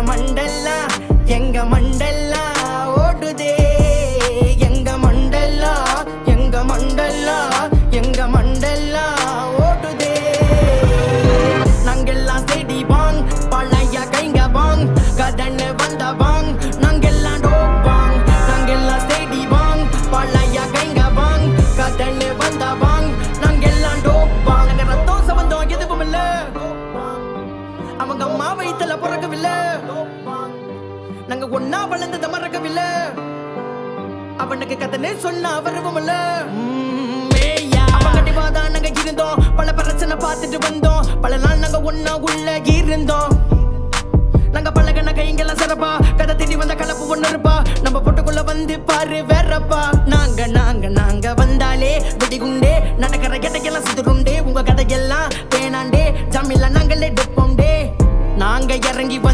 மண்டல்லா எங்க மண்டல்லா ஓடுதே எங்க மண்டல்லா எங்க மண்டல்லா எங்க மண்டல்லா ஓடுதே நாங்கெல்லாம் செடி வாங் பழைய கைங்க வாங் கதன்னு வந்த வாங் நாங்கெல்லாம் டோப்பாங் நாங்கெல்லாம் செடி வாங் பழைய கைங்க வாங் கதன்னு வந்த வாங் நாங்கெல்லாம் டோப்பாங் நாங்க ரத்தம் சம்பந்தம் எதுவும் இல்ல அவங்க அம்மா வயித்துல பிறக்கவில்லை நாங்க ஒன்னா வளர்ந்தத மறக்கவில்லை அவனுக்கு கதனே சொன்னா வருவோம்ல கண்டிப்பாதான் நாங்க இருந்தோம் பல பிரச்சனை பார்த்துட்டு வந்தோம் பல நாள் நாங்க ஒன்னா உள்ள இருந்தோம் நாங்க பழகன கைங்கெல்லாம் சிறப்பா கதை தேடி வந்த கலப்பு ஒண்ணு இருப்பா நம்ம பொட்டுக்குள்ள வந்து பாரு வேறப்பா நாங்க நாங்க நாங்க வந்தாலே வெடிகுண்டே நடக்கிற கதைக்கெல்லாம் சுத்துருண்டே உங்க கதையெல்லாம் பேனாண்டே ஜாமில்ல நாங்களே டெப்போண்டே நாங்க இறங்கி